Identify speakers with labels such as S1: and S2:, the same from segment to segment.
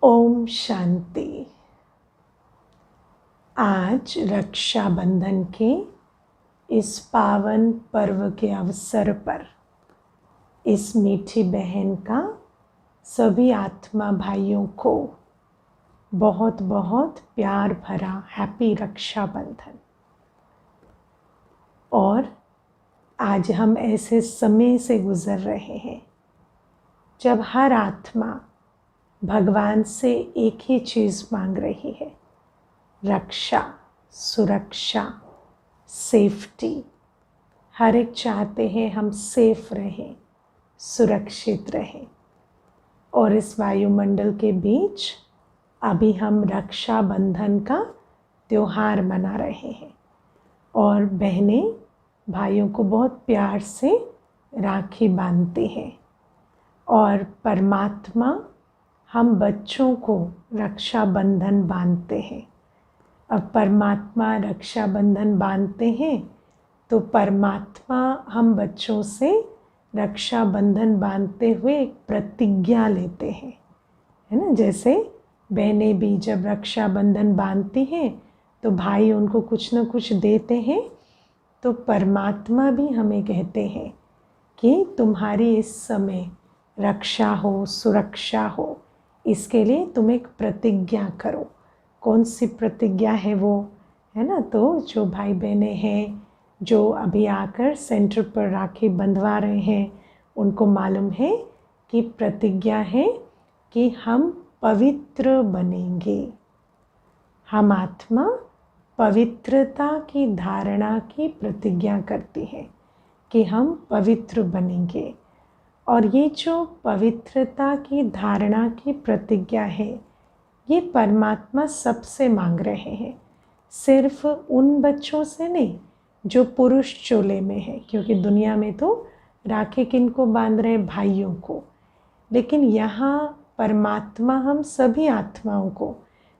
S1: ओम शांति। आज रक्षाबंधन के इस पावन पर्व के अवसर पर इस मीठी बहन का सभी आत्मा भाइयों को बहुत बहुत प्यार भरा हैप्पी रक्षाबंधन। और आज हम ऐसे समय से गुजर रहे हैं जब हर आत्मा भगवान से एक ही चीज़ मांग रही है, रक्षा, सुरक्षा, सेफ्टी। हर एक चाहते हैं हम सेफ रहें, सुरक्षित रहें। और इस वायुमंडल के बीच अभी हम रक्षाबंधन का त्योहार मना रहे हैं और बहनें भाइयों को बहुत प्यार से राखी बांधती हैं और परमात्मा हम बच्चों को रक्षाबंधन बांधते हैं। अब परमात्मा रक्षाबंधन बांधते हैं तो परमात्मा हम बच्चों से रक्षाबंधन बांधते हुए एक प्रतिज्ञा लेते हैं, है ना। जैसे बहनें भी जब रक्षाबंधन बांधती हैं तो भाई उनको कुछ न कुछ देते हैं, तो परमात्मा भी हमें कहते हैं कि तुम्हारी इस समय रक्षा हो, सुरक्षा हो, इसके लिए तुम एक प्रतिज्ञा करो। कौन सी प्रतिज्ञा है वो, है ना। तो जो भाई बहनें हैं जो अभी आकर सेंटर पर राखी बंधवा रहे हैं, उनको मालूम है कि प्रतिज्ञा है कि हम पवित्र बनेंगे। हम आत्मा पवित्रता की धारणा की प्रतिज्ञा करती है कि हम पवित्र बनेंगे। और ये जो पवित्रता की धारणा की प्रतिज्ञा है, ये परमात्मा सबसे मांग रहे हैं, सिर्फ उन बच्चों से नहीं जो पुरुष चोले में है, क्योंकि दुनिया में तो राखी किनको बांध रहे हैं, भाइयों को। लेकिन यहाँ परमात्मा हम सभी आत्माओं को,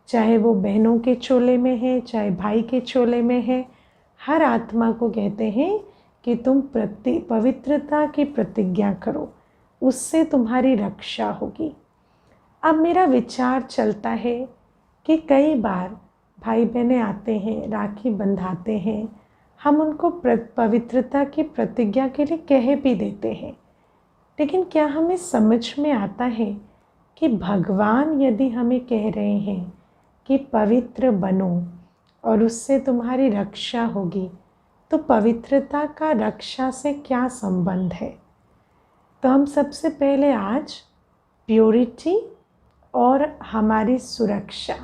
S1: चाहे वो बहनों के चोले में है चाहे भाई के चोले में है, हर आत्मा को कहते हैं कि तुम पवित्रता की प्रतिज्ञा करो, उससे तुम्हारी रक्षा होगी। अब मेरा विचार चलता है कि कई बार भाई बहनें आते हैं, राखी बंधाते हैं, हम उनको पवित्रता की प्रतिज्ञा के लिए कह भी देते हैं, लेकिन क्या हमें समझ में आता है कि भगवान यदि हमें कह रहे हैं कि पवित्र बनो और उससे तुम्हारी रक्षा होगी, तो पवित्रता का रक्षा से क्या संबंध है। तो हम सबसे पहले आज प्योरिटी और हमारी सुरक्षा,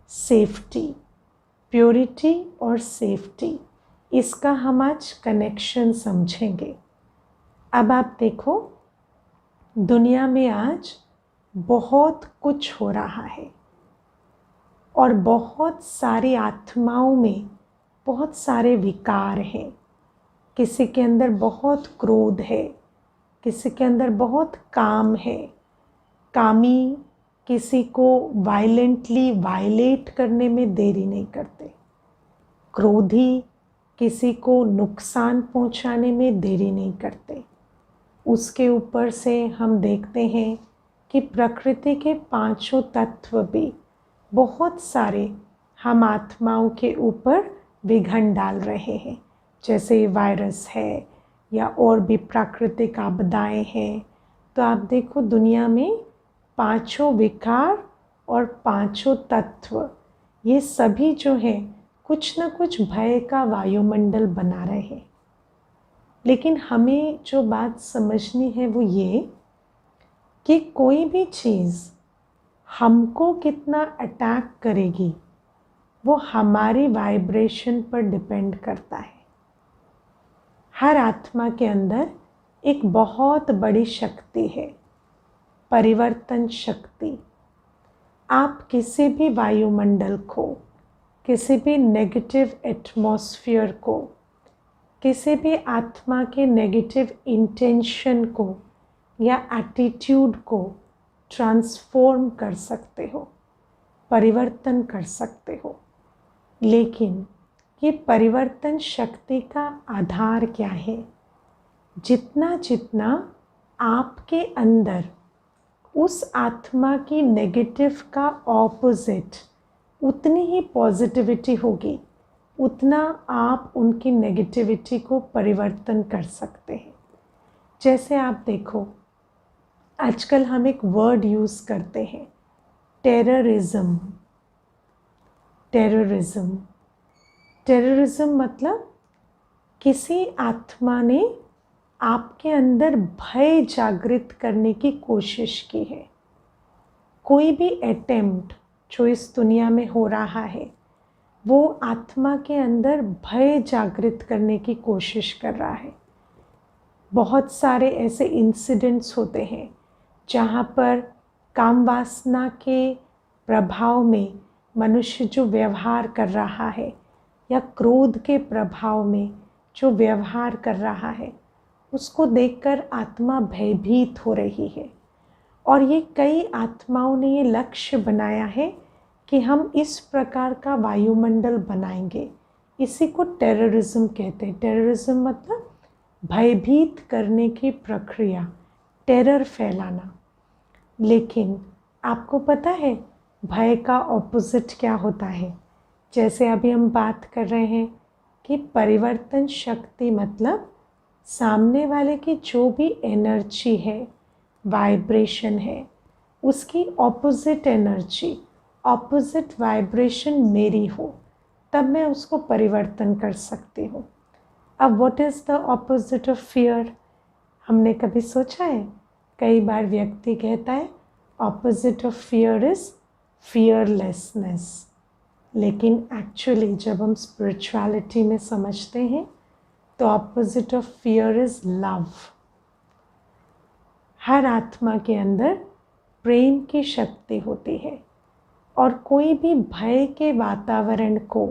S1: सेफ्टी, प्योरिटी और सेफ्टी, इसका हम आज कनेक्शन समझेंगे। अब आप देखो, दुनिया में आज बहुत कुछ हो रहा है और बहुत सारी आत्माओं में बहुत सारे विकार हैं। किसी के अंदर बहुत क्रोध है, किसी के अंदर बहुत काम है, कामी किसी को वायलेंटली वायलेट करने में देरी नहीं करते, क्रोधी किसी को नुकसान पहुंचाने में देरी नहीं करते। उसके ऊपर से हम देखते हैं कि प्रकृति के पांचों तत्व भी बहुत सारे हम आत्माओं के ऊपर विघन डाल रहे हैं, जैसे वायरस है या और भी प्राकृतिक आपदाएं हैं। तो आप देखो, दुनिया में पांचों विकार और पांचों तत्व, ये सभी जो हैं कुछ न कुछ भय का वायुमंडल बना रहे हैं। लेकिन हमें जो बात समझनी है वो ये कि कोई भी चीज़ हमको कितना अटैक करेगी वो हमारी वाइब्रेशन पर डिपेंड करता है। हर आत्मा के अंदर एक बहुत बड़ी शक्ति है, परिवर्तन शक्ति। आप किसी भी वायुमंडल को, किसी भी नेगेटिव एटमॉस्फेयर को, किसी भी आत्मा के नेगेटिव इंटेंशन को या एटीट्यूड को ट्रांसफॉर्म कर सकते हो, परिवर्तन कर सकते हो। लेकिन ये परिवर्तन शक्ति का आधार क्या है? जितना जितना आपके अंदर उस आत्मा की नेगेटिव का ऑपोजिट उतनी ही पॉजिटिविटी होगी, उतना आप उनकी नेगेटिविटी को परिवर्तन कर सकते हैं। जैसे आप देखो, आजकल हम एक वर्ड यूज़ करते हैं, टेररिज्म। टेररिज्म टेररिज्म मतलब किसी आत्मा ने आपके अंदर भय जागृत करने की कोशिश की है। कोई भी अटेम्प्ट जो इस दुनिया में हो रहा है, वो आत्मा के अंदर भय जागृत करने की कोशिश कर रहा है। बहुत सारे ऐसे इंसिडेंट्स होते हैं जहाँ पर काम वासना के प्रभाव में मनुष्य जो व्यवहार कर रहा है, या क्रोध के प्रभाव में जो व्यवहार कर रहा है, उसको देखकर आत्मा भयभीत हो रही है। और ये कई आत्माओं ने ये लक्ष्य बनाया है कि हम इस प्रकार का वायुमंडल बनाएंगे। इसी को टेररिज्म कहते हैं। टेररिज्म मतलब भयभीत करने की प्रक्रिया, टेरर फैलाना। लेकिन आपको पता है भय का ऑपोजिट क्या होता है? जैसे अभी हम बात कर रहे हैं कि परिवर्तन शक्ति मतलब सामने वाले की जो भी एनर्जी है, वाइब्रेशन है, उसकी ऑपोजिट एनर्जी, ऑपोजिट वाइब्रेशन मेरी हो, तब मैं उसको परिवर्तन कर सकती हूँ। अब what is the opposite of fear? हमने कभी सोचा है? कई बार व्यक्ति कहता है opposite of fear is fearlessness. लेकिन एक्चुअली जब हम स्पिरिचुअलिटी में समझते हैं तो opposite of fear is love. हर आत्मा के अंदर प्रेम की शक्ति होती है, और कोई भी भय के वातावरण को,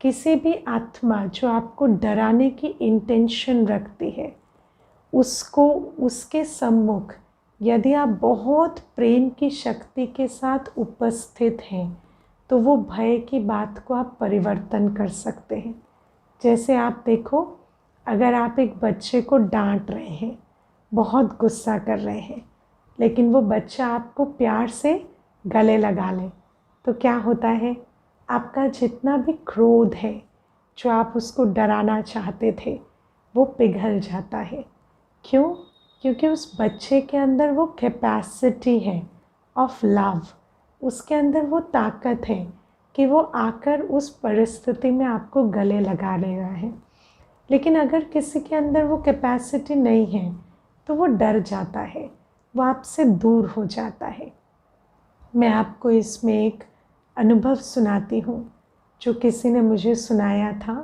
S1: किसी भी आत्मा जो आपको डराने की इंटेंशन रखती है, उसको उसके सम्मुख यदि आप बहुत प्रेम की शक्ति के साथ उपस्थित हैं तो वो भय की बात को आप परिवर्तन कर सकते हैं। जैसे आप देखो, अगर आप एक बच्चे को डांट रहे हैं, बहुत गुस्सा कर रहे हैं, लेकिन वो बच्चा आपको प्यार से गले लगा ले, तो क्या होता है? आपका जितना भी क्रोध है जो आप उसको डराना चाहते थे, वो पिघल जाता है। क्यों? क्योंकि उस बच्चे के अंदर वो कैपेसिटी है ऑफ लव, उसके अंदर वो ताकत है कि वो आकर उस परिस्थिति में आपको गले लगा ले रहा है। लेकिन अगर किसी के अंदर वो कैपेसिटी नहीं है तो वो डर जाता है, वो आपसे दूर हो जाता है। मैं आपको इसमें एक अनुभव सुनाती हूँ जो किसी ने मुझे सुनाया था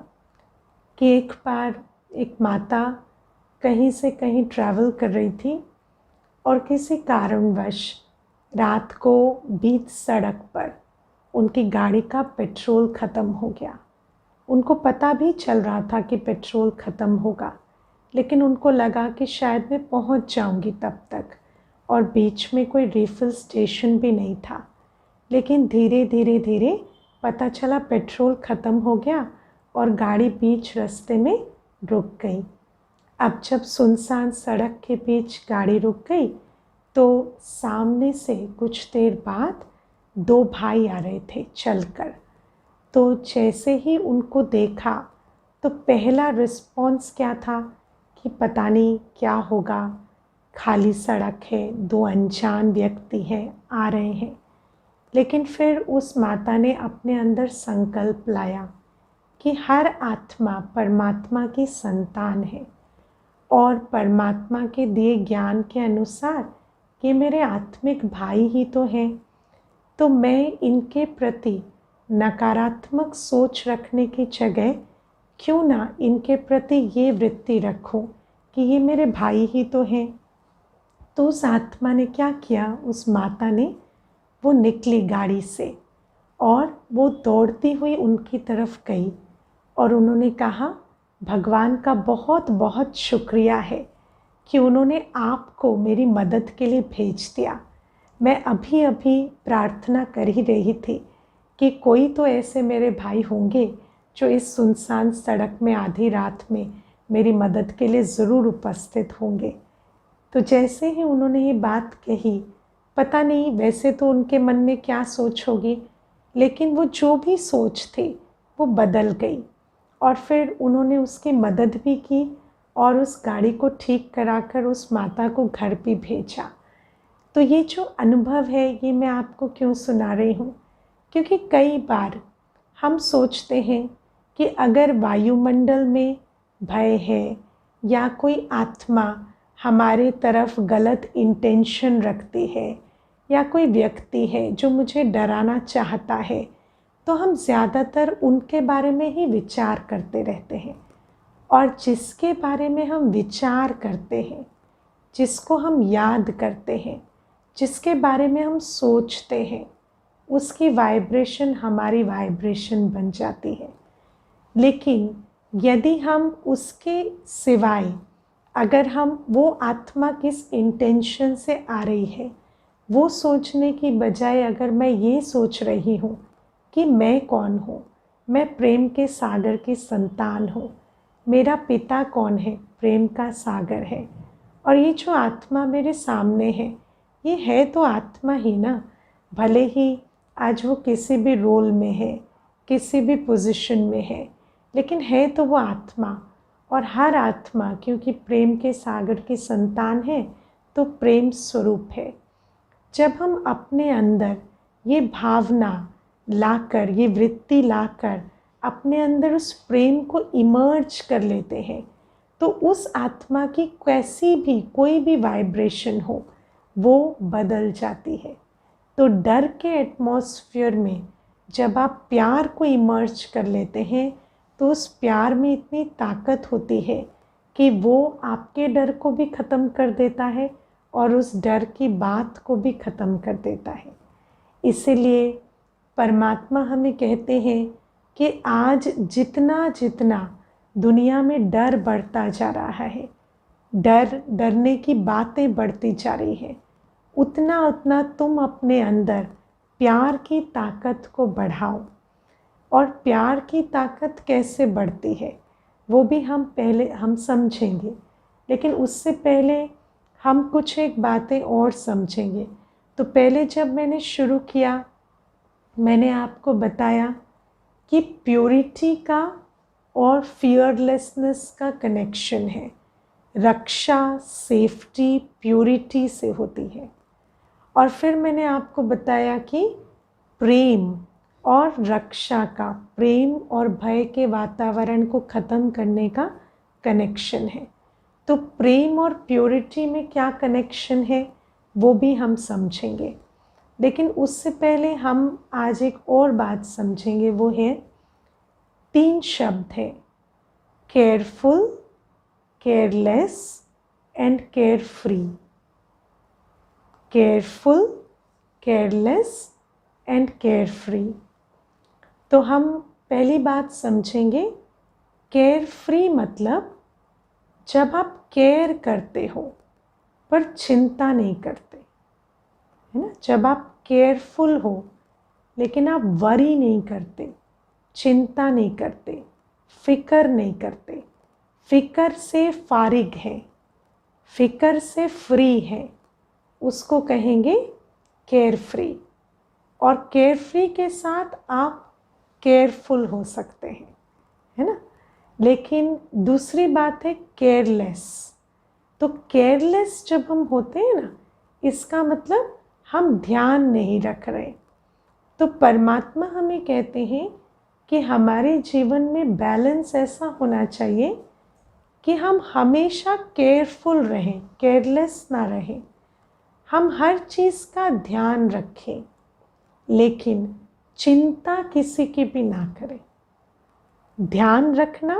S1: कि एक बार एक माता कहीं से कहीं ट्रैवल कर रही थी और किसी कारणवश रात को बीच सड़क पर उनकी गाड़ी का पेट्रोल ख़त्म हो गया। उनको पता भी चल रहा था कि पेट्रोल ख़त्म होगा, लेकिन उनको लगा कि शायद मैं पहुंच जाऊंगी तब तक, और बीच में कोई रिफ़िल स्टेशन भी नहीं था। लेकिन धीरे धीरे धीरे पता चला पेट्रोल ख़त्म हो गया और गाड़ी बीच रास्ते में रुक गई। अब जब सुनसान सड़क के बीच गाड़ी रुक गई तो सामने से कुछ देर बाद दो भाई आ रहे थे चलकर। तो जैसे ही उनको देखा तो पहला रिस्पॉन्स क्या था कि पता नहीं क्या होगा, खाली सड़क है, दो अनजान व्यक्ति हैं, आ रहे हैं। लेकिन फिर उस माता ने अपने अंदर संकल्प लाया कि हर आत्मा परमात्मा की संतान है, और परमात्मा के दिए ज्ञान के अनुसार ये मेरे आत्मिक भाई ही तो हैं, तो मैं इनके प्रति नकारात्मक सोच रखने की जगह क्यों ना इनके प्रति ये वृत्ति रखूं कि ये मेरे भाई ही तो हैं। तो उस आत्मा ने क्या किया, उस माता ने, वो निकली गाड़ी से और वो दौड़ती हुई उनकी तरफ गई और उन्होंने कहा, भगवान का बहुत बहुत शुक्रिया है कि उन्होंने आपको मेरी मदद के लिए भेज दिया। मैं अभी अभी प्रार्थना कर ही रही थी कि कोई तो ऐसे मेरे भाई होंगे जो इस सुनसान सड़क में आधी रात में मेरी मदद के लिए ज़रूर उपस्थित होंगे। तो जैसे ही उन्होंने ये बात कही पता नहीं वैसे तो उनके मन में क्या सोच होगी, लेकिन वो जो भी सोच थी वो बदल गई और फिर उन्होंने उसकी मदद भी की और उस गाड़ी को ठीक कराकर उस माता को घर भी भेजा। तो ये जो अनुभव है ये मैं आपको क्यों सुना रही हूँ, क्योंकि कई बार हम सोचते हैं कि अगर वायुमंडल में भय है या कोई आत्मा हमारे तरफ गलत इंटेंशन रखती है या कोई व्यक्ति है जो मुझे डराना चाहता है, तो हम ज़्यादातर उनके बारे में ही विचार करते रहते हैं। और जिसके बारे में हम विचार करते हैं, जिसको हम याद करते हैं, जिसके बारे में हम सोचते हैं, उसकी वाइब्रेशन हमारी वाइब्रेशन बन जाती है। लेकिन यदि हम उसके सिवाय अगर हम वो आत्मा किस इंटेंशन से आ रही है वो सोचने की बजाय अगर मैं ये सोच रही हूँ कि मैं कौन हूँ, मैं प्रेम के सागर की संतान हूँ, मेरा पिता कौन है, प्रेम का सागर है, और ये जो आत्मा मेरे सामने है ये है तो आत्मा ही ना, भले ही आज वो किसी भी रोल में है, किसी भी पोजीशन में है, लेकिन है तो वो आत्मा। और हर आत्मा क्योंकि प्रेम के सागर की संतान है तो प्रेम स्वरूप है। जब हम अपने अंदर ये भावना लाकर, ये वृत्ति लाकर अपने अंदर उस प्रेम को इमर्ज कर लेते हैं तो उस आत्मा की कैसी भी कोई भी वाइब्रेशन हो वो बदल जाती है। तो डर के एटमॉस्फेयर में जब आप प्यार को इमर्ज कर लेते हैं तो उस प्यार में इतनी ताकत होती है कि वो आपके डर को भी ख़त्म कर देता है और उस डर की बात को भी ख़त्म कर देता है। इसीलिए परमात्मा हमें कहते हैं कि आज जितना जितना दुनिया में डर बढ़ता जा रहा है, डरने की बातें बढ़ती जा रही है, उतना उतना तुम अपने अंदर प्यार की ताकत को बढ़ाओ। और प्यार की ताकत कैसे बढ़ती है वो भी हम समझेंगे, लेकिन उससे पहले हम कुछ एक बातें और समझेंगे। तो पहले जब मैंने शुरू किया मैंने आपको बताया कि प्योरिटी का और फियरलेसनेस का कनेक्शन है। रक्षा, सेफ्टी प्योरिटी से होती है। और फिर मैंने आपको बताया कि प्रेम और रक्षा का, प्रेम और भय के वातावरण को ख़त्म करने का कनेक्शन है। तो प्रेम और प्योरिटी में क्या कनेक्शन है वो भी हम समझेंगे, लेकिन उससे पहले हम आज एक और बात समझेंगे। वो है 3 शब्द हैं, careful, careless and carefree. Careful, careless and carefree. तो हम पहली बात समझेंगे, केयर फ्री मतलब जब आप केयर करते हो पर चिंता नहीं करते, है ना। जब आप केयरफुल हो लेकिन आप वरी नहीं करते, चिंता नहीं करते, फिक्र नहीं करते, फिक्र से फारिग है, फिक्र से फ्री है, उसको कहेंगे केयर फ्री। और केयर फ्री के साथ आप केयरफुल हो सकते हैं, है ना। लेकिन दूसरी बात है केयरलेस। तो केयरलेस जब हम होते हैं ना, इसका मतलब हम ध्यान नहीं रख रहे। तो परमात्मा हमें कहते हैं कि हमारे जीवन में बैलेंस ऐसा होना चाहिए कि हम हमेशा केयरफुल रहें, केयरलेस ना रहें। हम हर चीज़ का ध्यान रखें लेकिन चिंता किसी की भी ना करें। ध्यान रखना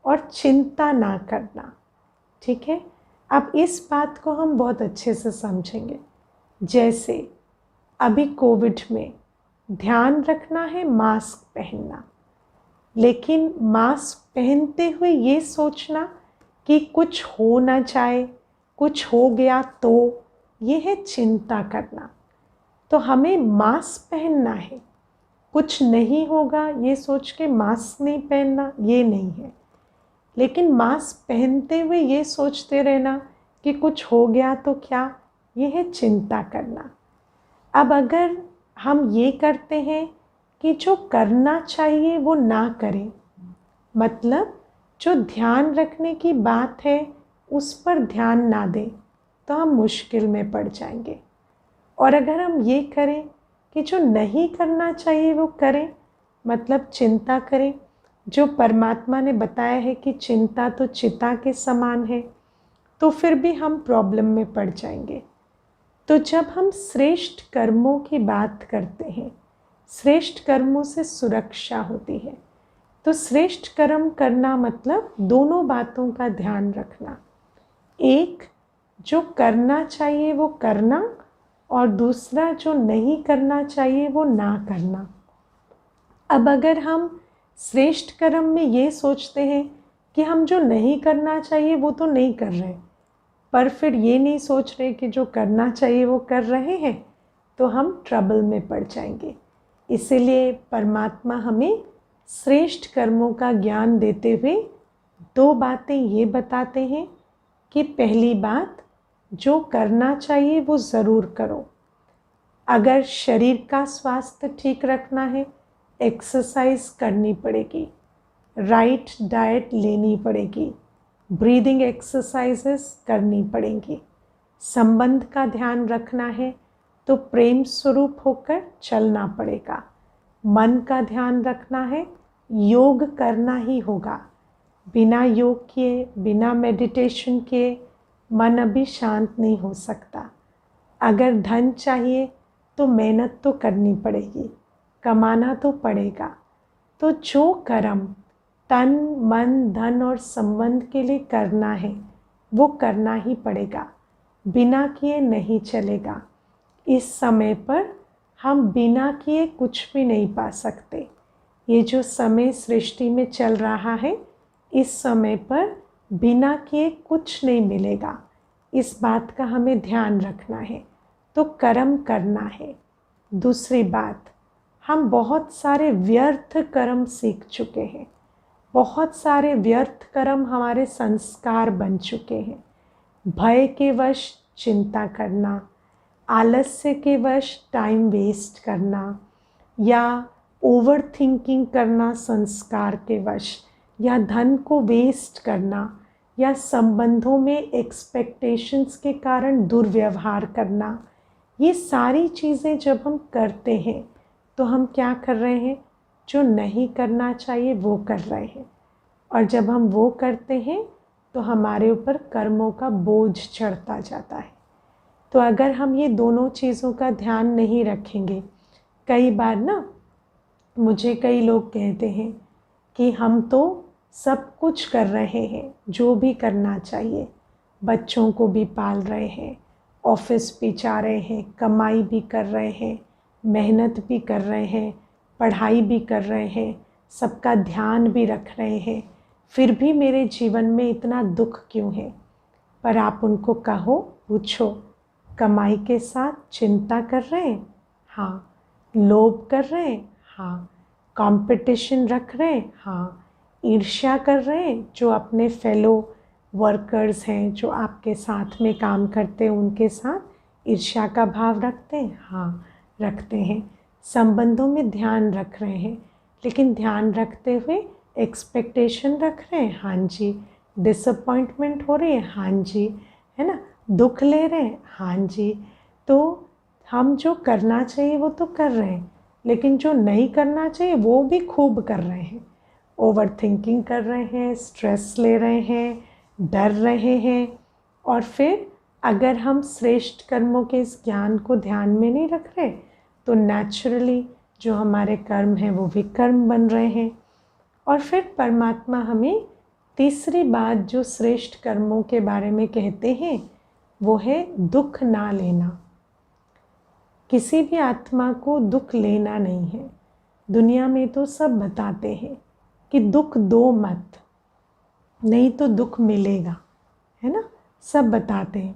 S1: और चिंता ना करना, ठीक है। अब इस बात को हम बहुत अच्छे से समझेंगे। जैसे अभी कोविड में ध्यान रखना है मास्क पहनना, लेकिन मास्क पहनते हुए ये सोचना कि कुछ हो ना जाए, कुछ हो गया तो, ये है चिंता करना। तो हमें मास्क पहनना है, कुछ नहीं होगा ये सोच के मास्क नहीं पहनना, ये नहीं है। लेकिन मास्क पहनते हुए ये सोचते रहना कि कुछ हो गया तो क्या, ये है चिंता करना। अब अगर हम ये करते हैं कि जो करना चाहिए वो ना करें, मतलब जो ध्यान रखने की बात है उस पर ध्यान ना दें, तो हम मुश्किल में पड़ जाएंगे। और अगर हम ये करें कि जो नहीं करना चाहिए वो करें, मतलब चिंता करें, जो परमात्मा ने बताया है कि चिंता तो चिता के समान है, तो फिर भी हम प्रॉब्लम में पड़ जाएंगे। तो जब हम श्रेष्ठ कर्मों की बात करते हैं, श्रेष्ठ कर्मों से सुरक्षा होती है। तो श्रेष्ठ कर्म करना मतलब दोनों बातों का ध्यान रखना, एक जो करना चाहिए वो करना, और दूसरा जो नहीं करना चाहिए वो ना करना। अब अगर हम श्रेष्ठ कर्म में ये सोचते हैं कि हम जो नहीं करना चाहिए वो तो नहीं कर रहे, पर फिर ये नहीं सोच रहे कि जो करना चाहिए वो कर रहे हैं, तो हम ट्रबल में पड़ जाएंगे। इसीलिए परमात्मा हमें श्रेष्ठ कर्मों का ज्ञान देते हुए दो बातें ये बताते हैं कि पहली बात, जो करना चाहिए वो ज़रूर करो। अगर शरीर का स्वास्थ्य ठीक रखना है, एक्सरसाइज करनी पड़ेगी, राइट डाइट लेनी पड़ेगी, ब्रीदिंग एक्सरसाइजेस करनी पड़ेंगी। संबंध का ध्यान रखना है तो प्रेम स्वरूप होकर चलना पड़ेगा। मन का ध्यान रखना है, योग करना ही होगा। बिना योग किए, बिना मेडिटेशन किए मन अभी शांत नहीं हो सकता। अगर धन चाहिए तो मेहनत तो करनी पड़ेगी, कमाना तो पड़ेगा। तो जो कर्म तन मन धन और संबंध के लिए करना है वो करना ही पड़ेगा, बिना किए नहीं चलेगा। इस समय पर हम बिना किए कुछ भी नहीं पा सकते। ये जो समय सृष्टि में चल रहा है, इस समय पर बिना किए कुछ नहीं मिलेगा। इस बात का हमें ध्यान रखना है, तो कर्म करना है। दूसरी बात, हम बहुत सारे व्यर्थ कर्म सीख चुके हैं, बहुत सारे व्यर्थ कर्म हमारे संस्कार बन चुके हैं। भय के वश चिंता करना, आलस्य के वश टाइम वेस्ट करना, या ओवर थिंकिंग करना संस्कार के वश, या धन को वेस्ट करना, या संबंधों में एक्सपेक्टेशंस के कारण दुर्व्यवहार करना। ये सारी चीज़ें जब हम करते हैं तो हम क्या कर रहे हैं, जो नहीं करना चाहिए वो कर रहे हैं। और जब हम वो करते हैं तो हमारे ऊपर कर्मों का बोझ चढ़ता जाता है। तो अगर हम ये दोनों चीज़ों का ध्यान नहीं रखेंगे, कई बार ना मुझे कई लोग कहते हैं कि हम तो सब कुछ कर रहे हैं जो भी करना चाहिए, बच्चों को भी पाल रहे हैं, ऑफिस भी जा रहे हैं, कमाई भी कर रहे हैं, मेहनत भी कर रहे हैं, पढ़ाई भी कर रहे हैं, सबका ध्यान भी रख रहे हैं, फिर भी मेरे जीवन में इतना दुख क्यों है। पर आप उनको कहो, पूछो, कमाई के साथ चिंता कर रहे हैं? हाँ। लोभ कर रहे हैं? हाँ। कंपटीशन रख रहे हैं? हाँ। ईर्ष्या कर रहे हैं जो अपने फेलो वर्कर्स हैं, जो आपके साथ में काम करते हैं, उनके साथ ईर्ष्या का भाव रखते हैं? हाँ, रखते हैं। संबंधों में ध्यान रख रहे हैं, लेकिन ध्यान रखते हुए एक्सपेक्टेशन रख रहे हैं? हाँ जी। डिसअपॉइंटमेंट हो रही है? हाँ जी। है ना? दुख ले रहे हैं? हाँ जी। तो हम जो करना चाहिए वो तो कर रहे हैं, लेकिन जो नहीं करना चाहिए वो भी खूब कर रहे हैं। ओवर थिंकिंग कर रहे हैं, स्ट्रेस ले रहे हैं, डर रहे हैं। और फिर अगर हम श्रेष्ठ कर्मों के इस ज्ञान को ध्यान में नहीं रख रहे, तो नेचुरली जो हमारे कर्म हैं वो विकर्म बन रहे हैं। और फिर परमात्मा हमें तीसरी बात जो श्रेष्ठ कर्मों के बारे में कहते हैं वो है दुख ना लेना। किसी भी आत्मा को दुख लेना नहीं है। दुनिया में तो सब बताते हैं कि दुख दो मत, नहीं तो दुख मिलेगा, है ना? सब बताते हैं,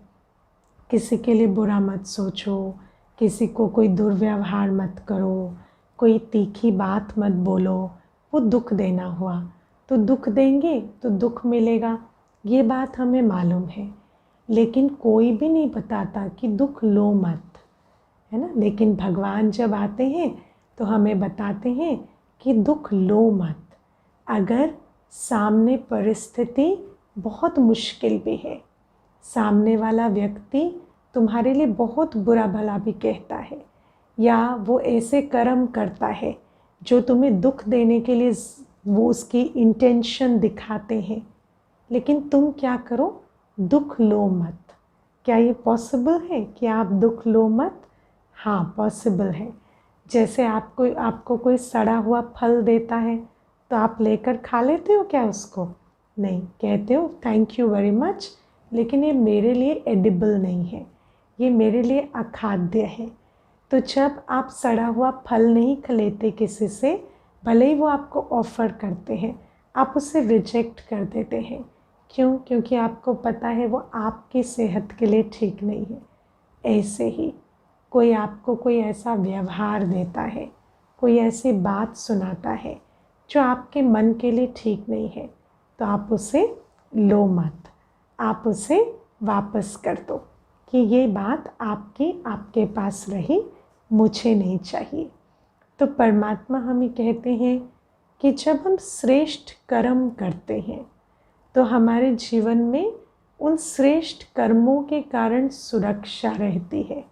S1: किसी के लिए बुरा मत सोचो, किसी को कोई दुर्व्यवहार मत करो, कोई तीखी बात मत बोलो, वो दुख देना हुआ। तो दुख देंगे तो दुख मिलेगा, ये बात हमें मालूम है। लेकिन कोई भी नहीं बताता कि दुख लो मत, है ना। लेकिन भगवान जब आते हैं तो हमें बताते हैं कि दुख लो मत। अगर सामने परिस्थिति बहुत मुश्किल भी है, सामने वाला व्यक्ति तुम्हारे लिए बहुत बुरा भला भी कहता है, या वो ऐसे कर्म करता है जो तुम्हें दुख देने के लिए वो उसकी इंटेंशन दिखाते हैं, लेकिन तुम क्या करो, दुख लो मत। क्या ये पॉसिबल है कि आप दुख लो मत? हाँ, पॉसिबल है। जैसे आपको कोई सड़ा हुआ फल देता है तो आप लेकर खा लेते हो क्या उसको? नहीं, कहते हो थैंक यू वेरी मच, लेकिन ये मेरे लिए एडिबल नहीं है, ये मेरे लिए अखाद्य है। तो जब आप सड़ा हुआ फल नहीं लेते किसी से, भले ही वो आपको ऑफ़र करते हैं, आप उसे रिजेक्ट कर देते हैं। क्यों? क्योंकि आपको पता है वो आपकी सेहत के लिए ठीक नहीं है। ऐसे ही कोई आपको कोई ऐसा व्यवहार देता है, कोई ऐसी बात सुनाता है जो आपके मन के लिए ठीक नहीं है, तो आप उसे लो मत, आप उसे वापस कर दो कि ये बात आपके पास रही, मुझे नहीं चाहिए। तो परमात्मा हमें कहते हैं कि जब हम श्रेष्ठ कर्म करते हैं तो हमारे जीवन में उन श्रेष्ठ कर्मों के कारण सुरक्षा रहती है।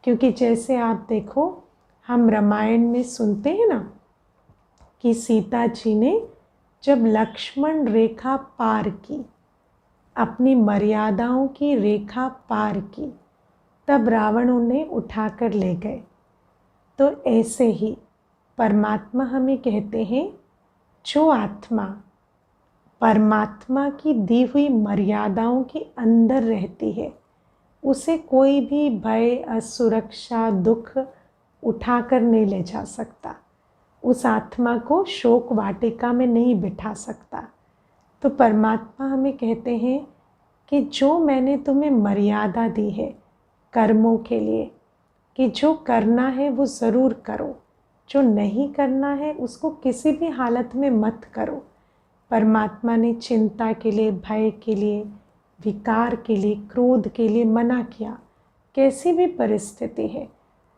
S1: क्योंकि जैसे आप देखो, हम रामायण में सुनते हैं ना कि सीता जी ने जब लक्ष्मण रेखा पार की, अपनी मर्यादाओं की रेखा पार की, तब रावण उन्हें उठाकर ले गए। तो ऐसे ही परमात्मा हमें कहते हैं, जो आत्मा परमात्मा की दी हुई मर्यादाओं के अंदर रहती है, उसे कोई भी भय, असुरक्षा, दुख उठाकर नहीं ले जा सकता, उस आत्मा को शोक वाटिका में नहीं बिठा सकता। तो परमात्मा हमें कहते हैं कि जो मैंने तुम्हें मर्यादा दी है कर्मों के लिए, कि जो करना है वो ज़रूर करो, जो नहीं करना है उसको किसी भी हालत में मत करो। परमात्मा ने चिंता के लिए, भय के लिए, विकार के लिए, क्रोध के लिए मना किया। कैसी भी परिस्थिति है,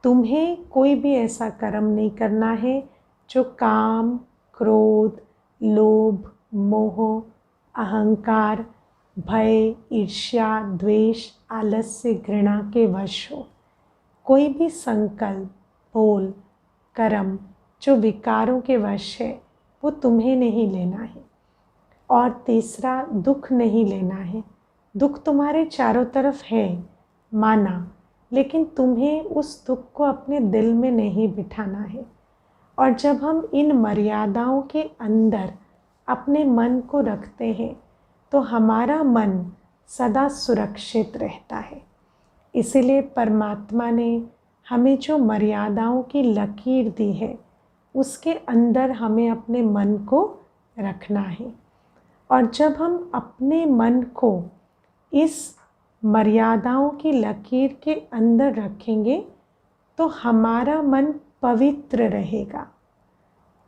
S1: तुम्हें कोई भी ऐसा कर्म नहीं करना है जो काम, क्रोध, लोभ, मोह, अहंकार, भय, ईर्ष्या, द्वेष, आलस्य, घृणा के वश हो। कोई भी संकल्प, बोल, कर्म जो विकारों के वश है, वो तुम्हें नहीं लेना है। और तीसरा, दुख नहीं लेना है। दुख तुम्हारे चारों तरफ है, माना, लेकिन तुम्हें उस दुख को अपने दिल में नहीं बिठाना है। और जब हम इन मर्यादाओं के अंदर अपने मन को रखते हैं तो हमारा मन सदा सुरक्षित रहता है। इसीलिए परमात्मा ने हमें जो मर्यादाओं की लकीर दी है, उसके अंदर हमें अपने मन को रखना है। और जब हम अपने मन को इस मर्यादाओं की लकीर के अंदर रखेंगे तो हमारा मन पवित्र रहेगा।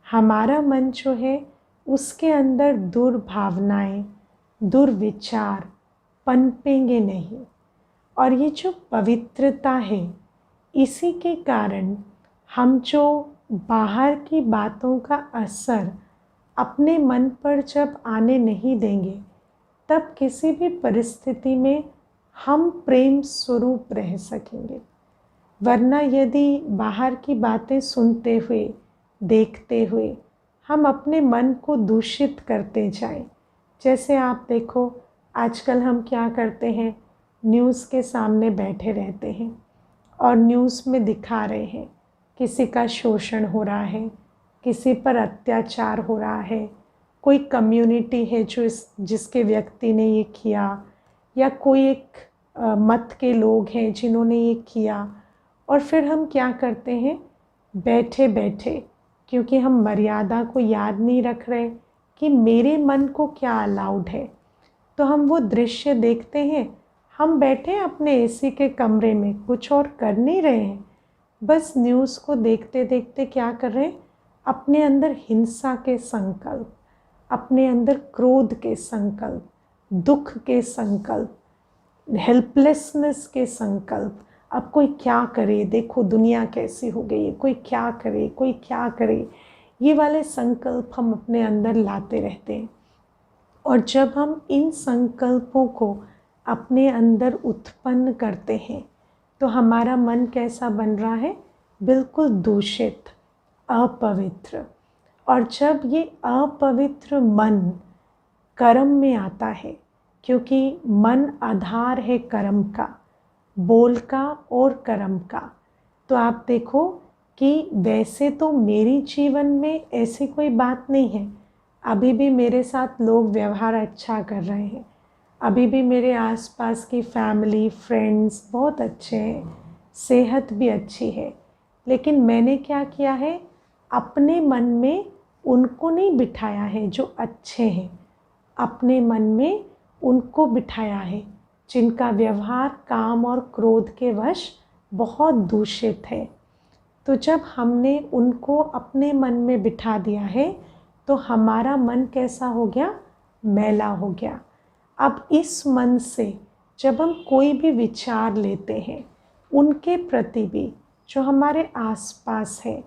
S1: हमारा मन जो है उसके अंदर दुर्भावनाएं, दुर्विचार पनपेंगे नहीं। और ये जो पवित्रता है, इसी के कारण हम जो बाहर की बातों का असर अपने मन पर जब आने नहीं देंगे, तब किसी भी परिस्थिति में हम प्रेम स्वरूप रह सकेंगे। वरना यदि बाहर की बातें सुनते हुए, देखते हुए हम अपने मन को दूषित करते जाएं, जैसे आप देखो आजकल हम क्या करते हैं, न्यूज़ के सामने बैठे रहते हैं और न्यूज़ में दिखा रहे हैं किसी का शोषण हो रहा है, किसी पर अत्याचार हो रहा है, कोई कम्युनिटी है जिसके व्यक्ति ने ये किया, या कोई एक मत के लोग हैं जिन्होंने ये किया। और फिर हम क्या करते हैं, बैठे बैठे, क्योंकि हम मर्यादा को याद नहीं रख रहे कि मेरे मन को क्या अलाउड है, तो हम वो दृश्य देखते हैं। हम बैठे अपने एसी के कमरे में, कुछ और कर नहीं रहे हैं, बस न्यूज़ को देखते देखते क्या कर रहे हैं, अपने अंदर हिंसा के संकल्प, अपने अंदर क्रोध के संकल्प, दुख के संकल्प, हेल्पलेसनेस के संकल्प, अब कोई क्या करे, देखो दुनिया कैसी हो गई है, कोई क्या करे, कोई क्या करे, ये वाले संकल्प हम अपने अंदर लाते रहते हैं। और जब हम इन संकल्पों को अपने अंदर उत्पन्न करते हैं तो हमारा मन कैसा बन रहा है? बिल्कुल दूषित, अपवित्र। और जब ये अपवित्र मन कर्म में आता है, क्योंकि मन आधार है कर्म का, बोल का और कर्म का, तो आप देखो कि वैसे तो मेरी जीवन में ऐसी कोई बात नहीं है, अभी भी मेरे साथ लोग व्यवहार अच्छा कर रहे हैं, अभी भी मेरे आसपास की फैमिली फ्रेंड्स बहुत अच्छे हैं, सेहत भी अच्छी है, लेकिन मैंने क्या किया है? अपने मन में उनको नहीं बिठाया है जो अच्छे हैं, अपने मन में उनको बिठाया है जिनका व्यवहार काम और क्रोध के वश बहुत दूषित है। तो जब हमने उनको अपने मन में बिठा दिया है तो हमारा मन कैसा हो गया? मैला हो गया। अब इस मन से जब हम कोई भी विचार लेते हैं, उनके प्रति भी जो हमारे आसपास है,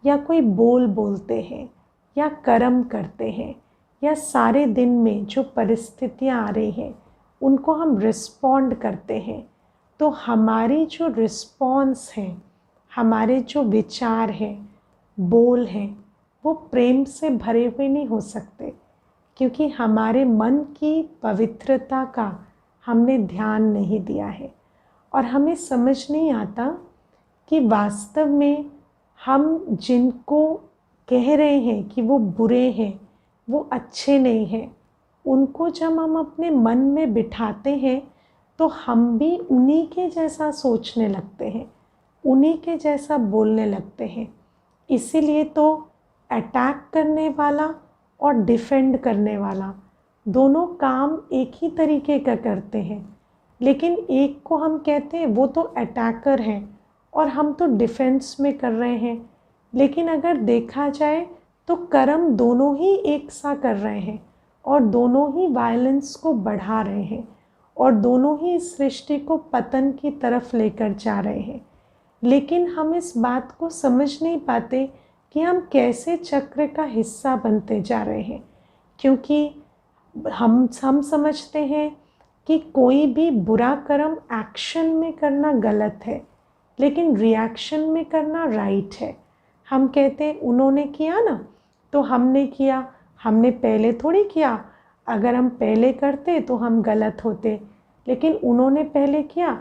S1: या कोई बोल बोलते हैं या कर्म करते हैं, या सारे दिन में जो परिस्थितियाँ आ रही हैं उनको हम रिस्पॉन्ड करते हैं, तो हमारी जो रिस्पॉन्स है, हमारे जो विचार हैं, बोल हैं, वो प्रेम से भरे हुए नहीं हो सकते, क्योंकि हमारे मन की पवित्रता का हमने ध्यान नहीं दिया है। और हमें समझ नहीं आता कि वास्तव में हम जिनको कह रहे हैं कि वो बुरे हैं, वो अच्छे नहीं हैं, उनको जब हम अपने मन में बिठाते हैं तो हम भी उन्हीं के जैसा सोचने लगते हैं, उन्हीं के जैसा बोलने लगते हैं। इसीलिए तो अटैक करने वाला और डिफेंड करने वाला दोनों काम एक ही तरीके का करते हैं, लेकिन एक को हम कहते हैं वो तो अटैकर है और हम तो डिफेंस में कर रहे हैं। लेकिन अगर देखा जाए तो कर्म दोनों ही एक सा कर रहे हैं और दोनों ही वायलेंस को बढ़ा रहे हैं और दोनों ही इस सृष्टि को पतन की तरफ लेकर जा रहे हैं। लेकिन हम इस बात को समझ नहीं पाते कि हम कैसे चक्र का हिस्सा बनते जा रहे हैं, क्योंकि हम समझते हैं कि कोई भी बुरा कर्म एक्शन में करना गलत है, लेकिन रिएक्शन में करना राइट है। हम कहते हैं उन्होंने किया ना तो हमने किया, हमने पहले थोड़ी किया, अगर हम पहले करते तो हम गलत होते, लेकिन उन्होंने पहले किया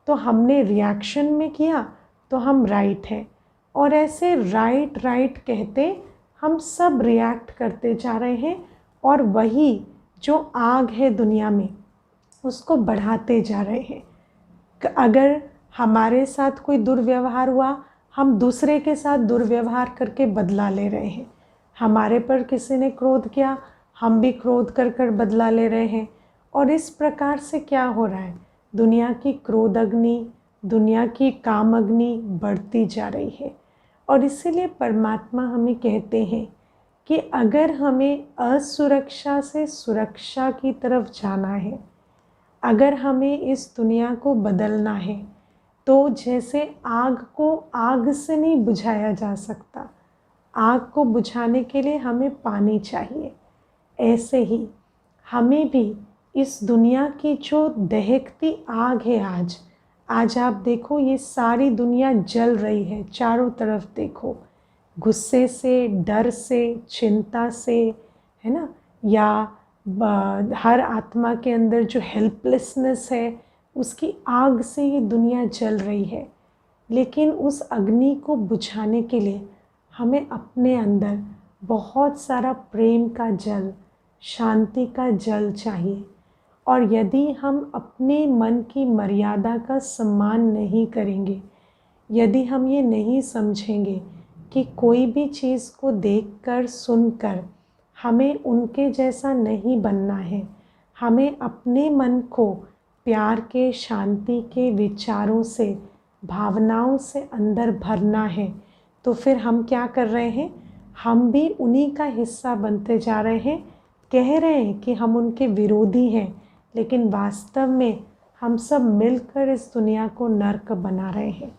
S1: तो हमने रिएक्शन में किया तो हम राइट हैं। और ऐसे राइट राइट कहते हम सब रिएक्ट करते जा रहे हैं और वही जो आग है दुनिया में उसको बढ़ाते जा रहे हैं। अगर हमारे साथ कोई दुर्व्यवहार हुआ, हम दूसरे के साथ दुर्व्यवहार करके बदला ले रहे हैं। हमारे पर किसी ने क्रोध किया, हम भी क्रोध कर कर बदला ले रहे हैं। और इस प्रकार से क्या हो रहा है? दुनिया की क्रोध अग्नि, दुनिया की काम अग्नि बढ़ती जा रही है। और इसीलिए परमात्मा हमें कहते हैं कि अगर हमें असुरक्षा से सुरक्षा की तरफ जाना है, अगर हमें इस दुनिया को बदलना है, तो जैसे आग को आग से नहीं बुझाया जा सकता, आग को बुझाने के लिए हमें पानी चाहिए, ऐसे ही हमें भी इस दुनिया की जो दहकती आग है, आज आप देखो ये सारी दुनिया जल रही है, चारों तरफ देखो, गुस्से से, डर से, चिंता से, है ना, या हर आत्मा के अंदर जो हेल्पलेसनेस है उसकी आग से ये दुनिया जल रही है। लेकिन उस अग्नि को बुझाने के लिए हमें अपने अंदर बहुत सारा प्रेम का जल, शांति का जल चाहिए। और यदि हम अपने मन की मर्यादा का सम्मान नहीं करेंगे, यदि हम ये नहीं समझेंगे कि कोई भी चीज़ को देखकर सुनकर हमें उनके जैसा नहीं बनना है, हमें अपने मन को प्यार के, शांति के विचारों से, भावनाओं से अंदर भरना है, तो फिर हम क्या कर रहे हैं? हम भी उन्हीं का हिस्सा बनते जा रहे हैं। कह रहे हैं कि हम उनके विरोधी हैं, लेकिन वास्तव में हम सब मिलकर इस दुनिया को नर्क बना रहे हैं।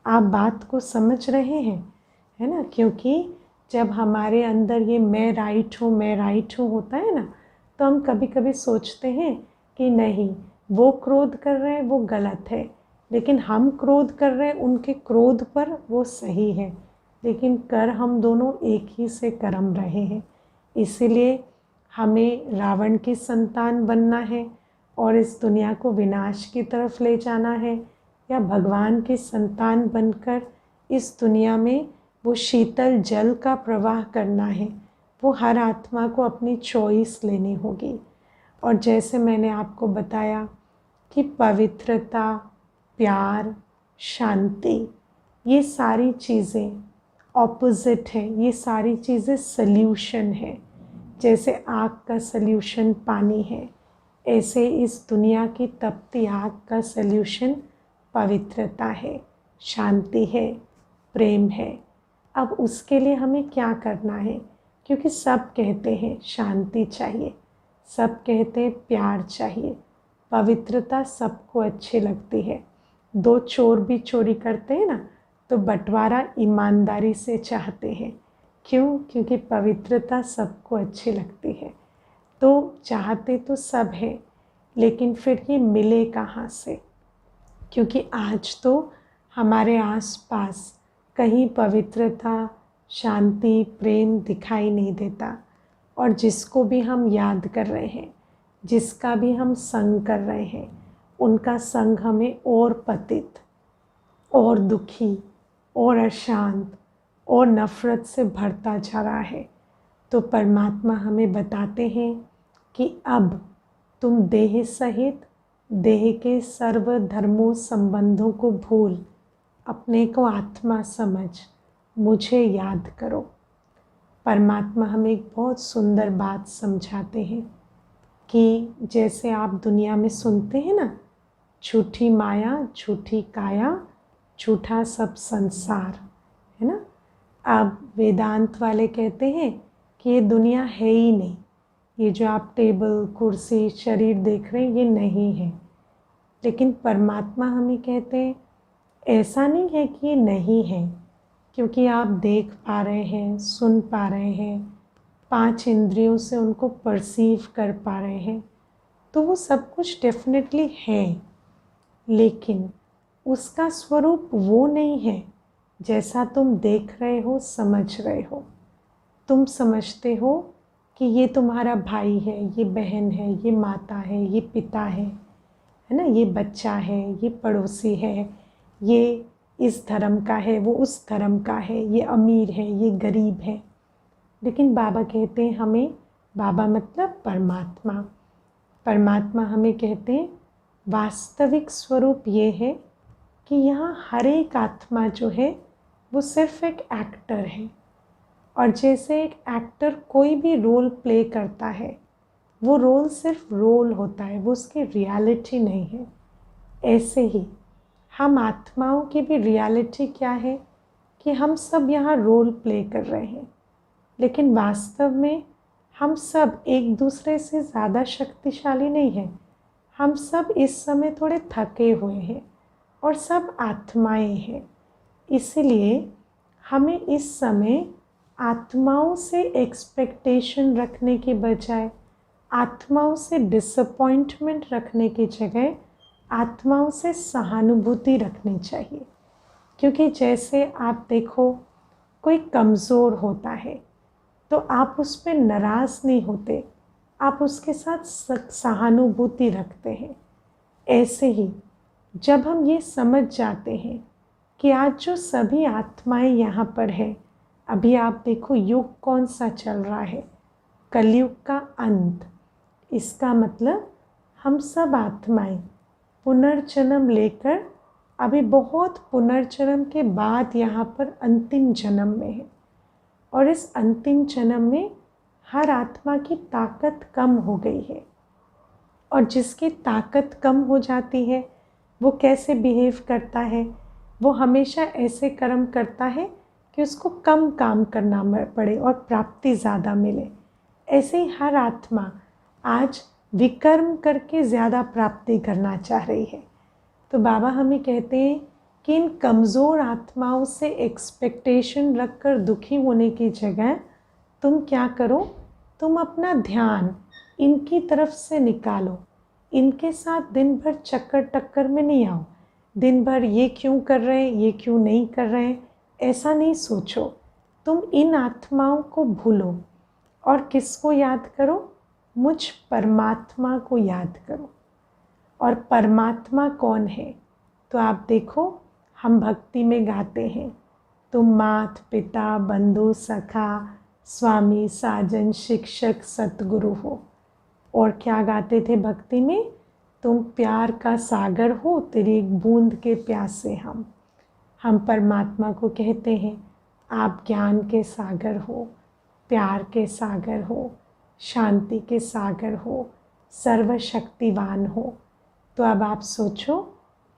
S1: आप बात को समझ रहे हैं, है ना? क्योंकि जब हमारे अंदर ये मैं राइट हूँ होता है ना, तो हम कभी कभी सोचते हैं कि नहीं, वो क्रोध कर रहे हैं वो गलत है, लेकिन हम क्रोध कर रहे हैं उनके क्रोध पर, वो सही है। लेकिन कर हम दोनों एक ही से कर्म रहे हैं। इसीलिए हमें रावण की संतान बनना है और इस दुनिया को विनाश की तरफ ले जाना है, या भगवान की संतान बनकर इस दुनिया में वो शीतल जल का प्रवाह करना है। वो हर आत्मा को अपनी चॉइस लेनी होगी। और जैसे मैंने आपको बताया कि पवित्रता, प्यार, शांति, ये सारी चीज़ें ऑपोजिट है, ये सारी चीज़ें सल्यूशन है। जैसे आग का सल्यूशन पानी है, ऐसे इस दुनिया की तपती आग का सल्यूशन पवित्रता है, शांति है, प्रेम है। अब उसके लिए हमें क्या करना है? क्योंकि सब कहते हैं शांति चाहिए, सब कहते हैं प्यार चाहिए, पवित्रता सबको अच्छी लगती है। दो चोर भी चोरी करते हैं ना, तो बंटवारा ईमानदारी से चाहते हैं। क्यों? क्योंकि पवित्रता सबको अच्छी लगती है। तो चाहते तो सब हैं, लेकिन फिर ये मिले कहाँ से? क्योंकि आज तो हमारे आसपास कहीं पवित्रता, शांति, प्रेम दिखाई नहीं देता। और जिसको भी हम याद कर रहे हैं, जिसका भी हम संग कर रहे हैं, उनका संग हमें और पतित, और दुखी, और अशांत, और नफ़रत से भरता जा रहा है। तो परमात्मा हमें बताते हैं कि अब तुम देह सहित देह के सर्व धर्मों संबंधों को भूल अपने को आत्मा समझ मुझे याद करो। परमात्मा हमें एक बहुत सुंदर बात समझाते हैं कि जैसे आप दुनिया में सुनते हैं ना, झूठी माया, झूठी काया, झूठा सब संसार, है ना? अब वेदांत वाले कहते हैं कि ये दुनिया है ही नहीं, ये जो आप टेबल, कुर्सी, शरीर देख रहे हैं ये नहीं है। लेकिन परमात्मा हमें कहते हैं ऐसा नहीं है कि ये नहीं है, क्योंकि आप देख पा रहे हैं, सुन पा रहे हैं, 5 इंद्रियों से उनको परसीव कर पा रहे हैं, तो वो सब कुछ डेफिनेटली है। लेकिन उसका स्वरूप वो नहीं है जैसा तुम देख रहे हो, समझ रहे हो। तुम समझते हो कि ये तुम्हारा भाई है, ये बहन है, ये माता है, ये पिता है ना, ये बच्चा है, ये पड़ोसी है, ये इस धर्म का है, वो उस धर्म का है, ये अमीर है, ये गरीब है। लेकिन बाबा कहते हैं हमें, बाबा मतलब परमात्मा, परमात्मा हमें कहते हैं वास्तविक स्वरूप ये है कि यहाँ हर एक आत्मा जो है वो सिर्फ एक एक्टर है। और जैसे एक एक्टर कोई भी रोल प्ले करता है, वो रोल सिर्फ रोल होता है, वो उसकी रियलिटी नहीं है। ऐसे ही हम आत्माओं की भी रियलिटी क्या है कि हम सब यहाँ रोल प्ले कर रहे हैं, लेकिन वास्तव में हम सब एक दूसरे से ज़्यादा शक्तिशाली नहीं हैं। हम सब इस समय थोड़े थके हुए हैं और सब आत्माएं हैं। इसलिए हमें इस समय आत्माओं से एक्सपेक्टेशन रखने के बजाय, आत्माओं से डिसअपॉइंटमेंट रखने की जगह आत्माओं से सहानुभूति रखनी चाहिए। क्योंकि जैसे आप देखो, कोई कमज़ोर होता है तो आप उस पर नाराज़ नहीं होते, आप उसके साथ सहानुभूति रखते हैं। ऐसे ही जब हम ये समझ जाते हैं कि आज जो सभी आत्माएं यहाँ पर है, अभी आप देखो युग कौन सा चल रहा है, कलयुग का अंत। इसका मतलब हम सब आत्माएं पुनर्जन्म लेकर अभी बहुत पुनर्जन्म के बाद यहाँ पर अंतिम जन्म में है। और इस अंतिम जन्म में हर आत्मा की ताकत कम हो गई है। और जिसकी ताकत कम हो जाती है वो कैसे बिहेव करता है? वो हमेशा ऐसे कर्म करता है कि उसको कम काम करना पड़े और प्राप्ति ज़्यादा मिले। ऐसे ही हर आत्मा आज विकर्म करके ज़्यादा प्राप्ति करना चाह रही है। तो बाबा हमें कहते हैं कि इन कमज़ोर आत्माओं से एक्सपेक्टेशन रखकर दुखी होने की जगह तुम क्या करो, तुम अपना ध्यान इनकी तरफ से निकालो। इनके साथ दिन भर चक्कर टक्कर में नहीं आओ। दिन भर ये क्यों कर रहे हैं, ये क्यों नहीं कर रहे हैं, ऐसा नहीं सोचो। तुम इन आत्माओं को भूलो और किसको याद करो, मुझ परमात्मा को याद करो। और परमात्मा कौन है? तो आप देखो, हम भक्ति में गाते हैं, तुम मात पिता बंधु सखा स्वामी साजन शिक्षक सतगुरु हो। और क्या गाते थे भक्ति में? तुम प्यार का सागर हो, तेरी एक बूंद के प्यासे हम परमात्मा को कहते हैं आप ज्ञान के सागर हो, प्यार के सागर हो, शांति के सागर हो, सर्वशक्तिवान हो। तो अब आप सोचो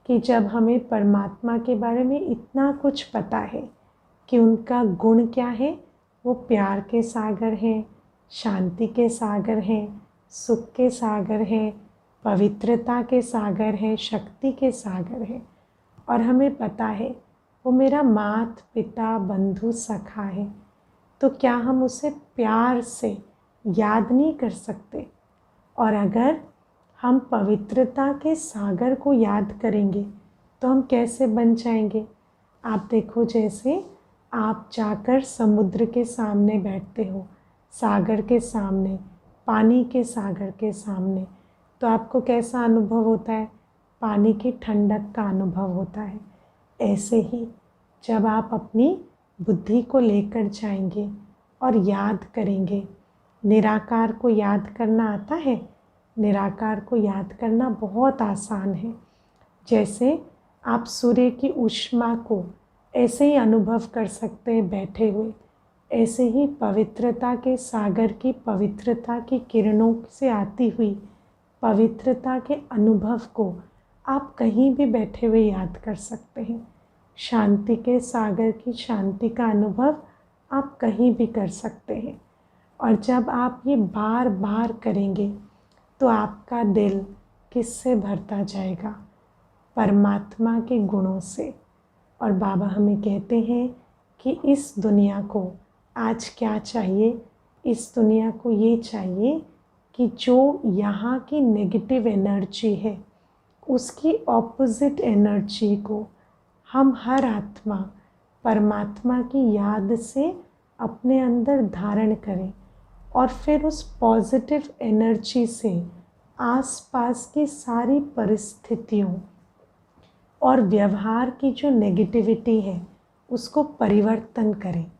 S1: कि जब हमें परमात्मा के बारे में इतना कुछ पता है कि उनका गुण क्या है, वो प्यार के सागर हैं, शांति के सागर हैं, सुख के सागर हैं, पवित्रता के सागर हैं, शक्ति के सागर हैं, और हमें पता है वो मेरा मात पिता बंधु सखा है, तो क्या हम उसे प्यार से याद नहीं कर सकते? और अगर हम पवित्रता के सागर को याद करेंगे तो हम कैसे बन जाएंगे? आप देखो, जैसे आप जाकर समुद्र के सामने बैठते हो, सागर के सामने, पानी के सागर के सामने, तो आपको कैसा अनुभव होता है? पानी की ठंडक का अनुभव होता है। ऐसे ही जब आप अपनी बुद्धि को लेकर जाएंगे और याद करेंगे, निराकार को याद करना आता है? निराकार को याद करना बहुत आसान है। जैसे आप सूर्य की ऊष्मा को ऐसे ही अनुभव कर सकते हैं बैठे हुए, ऐसे ही पवित्रता के सागर की पवित्रता की किरणों से आती हुई पवित्रता के अनुभव को आप कहीं भी बैठे हुए याद कर सकते हैं। शांति के सागर की शांति का अनुभव आप कहीं भी कर सकते हैं। और जब आप ये बार बार करेंगे तो आपका दिल किससे भरता जाएगा? परमात्मा के गुणों से। और बाबा हमें कहते हैं कि इस दुनिया को आज क्या चाहिए? इस दुनिया को ये चाहिए कि जो यहाँ की नेगेटिव एनर्जी है, उसकी ऑपोजिट एनर्जी को हम हर आत्मा परमात्मा की याद से अपने अंदर धारण करें, और फिर उस पॉजिटिव एनर्जी से आसपास की सारी परिस्थितियों और व्यवहार की जो नेगेटिविटी है उसको परिवर्तन करें।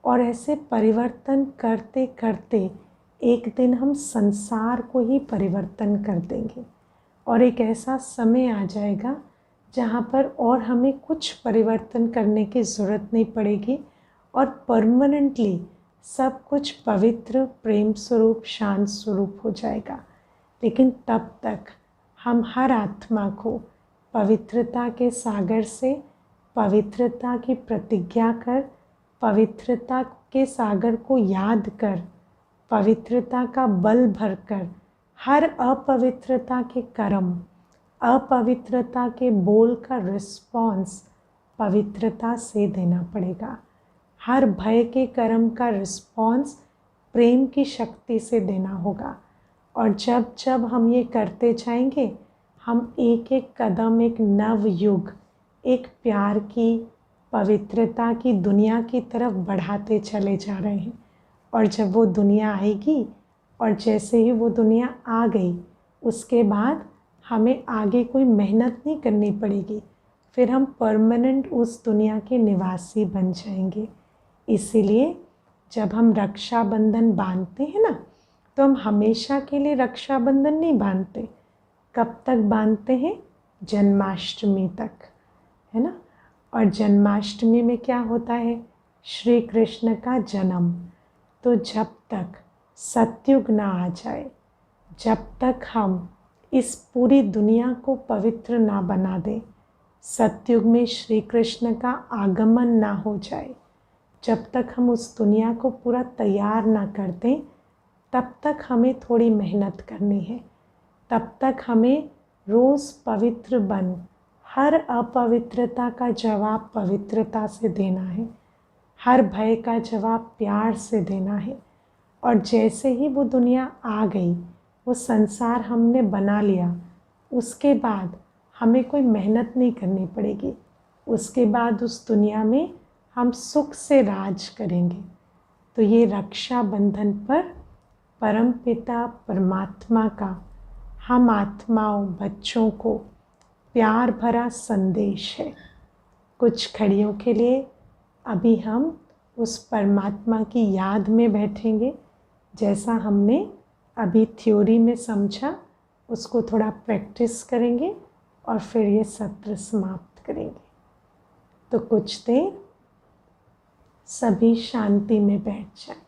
S1: और ऐसे परिवर्तन करते करते एक दिन हम संसार को ही परिवर्तन कर देंगे, और एक ऐसा समय आ जाएगा जहाँ पर और हमें कुछ परिवर्तन करने की ज़रूरत नहीं पड़ेगी, और परमानेंटली सब कुछ पवित्र प्रेम स्वरूप शांत स्वरूप हो जाएगा। लेकिन तब तक हम हर आत्मा को पवित्रता के सागर से पवित्रता की प्रतिज्ञा कर, पवित्रता के सागर को याद कर, पवित्रता का बल भरकर हर अपवित्रता के कर्म, अपवित्रता के बोल का रिस्पॉन्स पवित्रता से देना पड़ेगा। हर भय के कर्म का रिस्पॉन्स प्रेम की शक्ति से देना होगा। और जब जब हम ये करते जाएंगे, हम एक एक कदम एक नव युग, एक प्यार की पवित्रता की दुनिया की तरफ बढ़ाते चले जा रहे हैं। और जब वो दुनिया आएगी, और जैसे ही वो दुनिया आ गई, उसके बाद हमें आगे कोई मेहनत नहीं करनी पड़ेगी, फिर हम परमानेंट उस दुनिया के निवासी बन जाएंगे। इसीलिए जब हम रक्षाबंधन बांधते हैं ना, तो हम हमेशा के लिए रक्षाबंधन नहीं बांधते। कब तक बांधते हैं? जन्माष्टमी तक, है ना। और जन्माष्टमी में क्या होता है? श्री कृष्ण का जन्म। तो जब तक सतयुग ना आ जाए, जब तक हम इस पूरी दुनिया को पवित्र ना बना दें, सतयुग में श्री कृष्ण का आगमन ना हो जाए, जब तक हम उस दुनिया को पूरा तैयार ना कर दें, तब तक हमें थोड़ी मेहनत करनी है। तब तक हमें रोज़ पवित्र बन हर अपवित्रता का जवाब पवित्रता से देना है, हर भय का जवाब प्यार से देना है। और जैसे ही वो दुनिया आ गई, वो संसार हमने बना लिया, उसके बाद हमें कोई मेहनत नहीं करनी पड़ेगी। उसके बाद उस दुनिया में हम सुख से राज करेंगे। तो ये रक्षाबंधन पर परमपिता परमात्मा का हम आत्माओं बच्चों को प्यार भरा संदेश है। कुछ घड़ियों के लिए अभी हम उस परमात्मा की याद में बैठेंगे, जैसा हमने अभी थ्योरी में समझा, उसको थोड़ा प्रैक्टिस करेंगे और फिर ये सत्र समाप्त करेंगे। तो कुछ देर सभी शांति में बैठ जाएं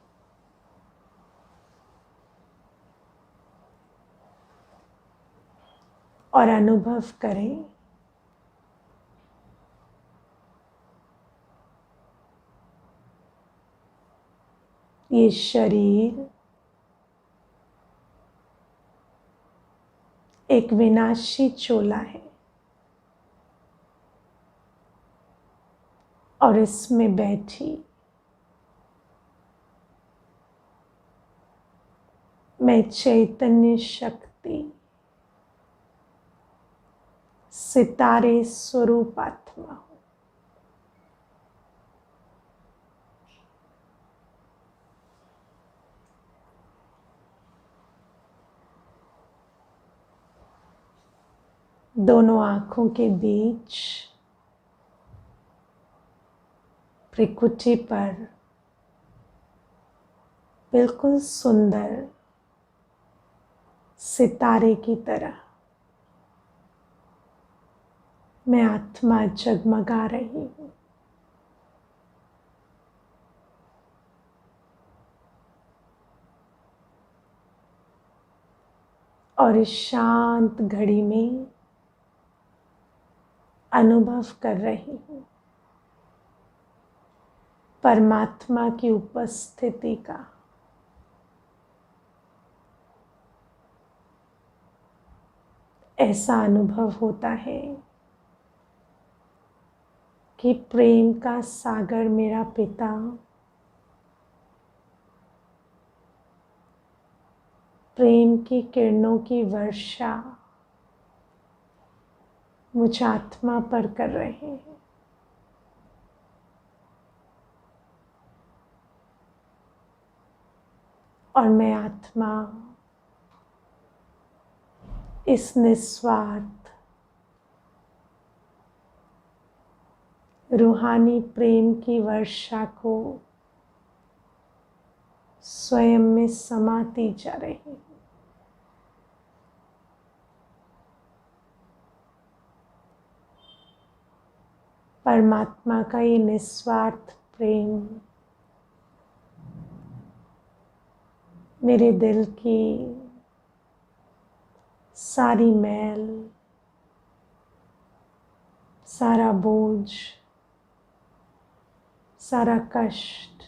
S1: और अनुभव करें ये शरीर एक विनाशी चोला है और इसमें बैठी मैं चैतन्य शक्ति सितारे स्वरूप आत्मा हूँ। दोनों आँखों के बीच प्रकृति पर बिल्कुल सुंदर सितारे की तरह मैं आत्मा जगमगा रही हूँ। और इस शांत घड़ी में अनुभव कर रही हूँ परमात्मा की उपस्थिति का। ऐसा अनुभव होता है कि प्रेम का सागर मेरा पिता प्रेम की किरणों की वर्षा मुझ आत्मा पर कर रहे हैं। और मैं आत्मा इस निस्वार्थ रूहानी प्रेम की वर्षा को स्वयं में समाती जा रही हूँ। परमात्मा का ये निस्वार्थ प्रेम मेरे दिल की सारी मैल, सारा बोझ, सारा कष्ट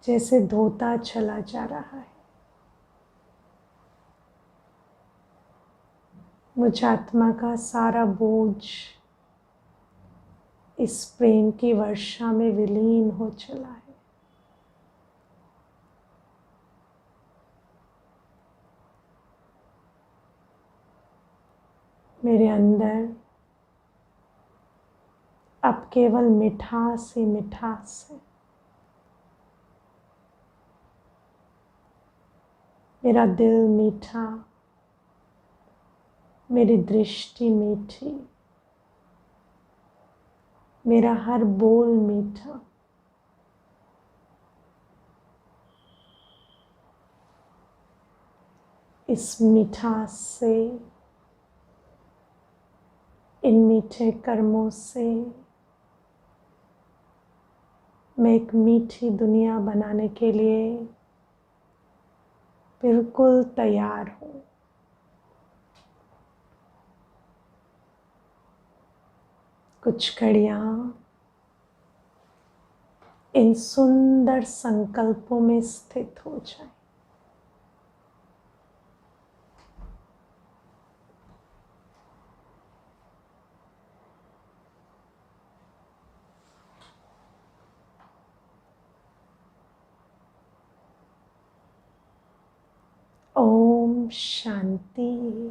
S1: जैसे धोता चला जा रहा है। मुझ आत्मा का सारा बोझ इस प्रेम की वर्षा में विलीन हो चला है। मेरे अंदर अब केवल मिठास ही मिठास है। मेरा दिल मीठा, मेरी दृष्टि मीठी, मेरा हर बोल मीठा। इस मिठास से, इन मीठे कर्मों से मैं एक मीठी दुनिया बनाने के लिए बिल्कुल तैयार हूँ। कुछ घड़ियाँ इन सुंदर संकल्पों में स्थित हो जाए। शांति।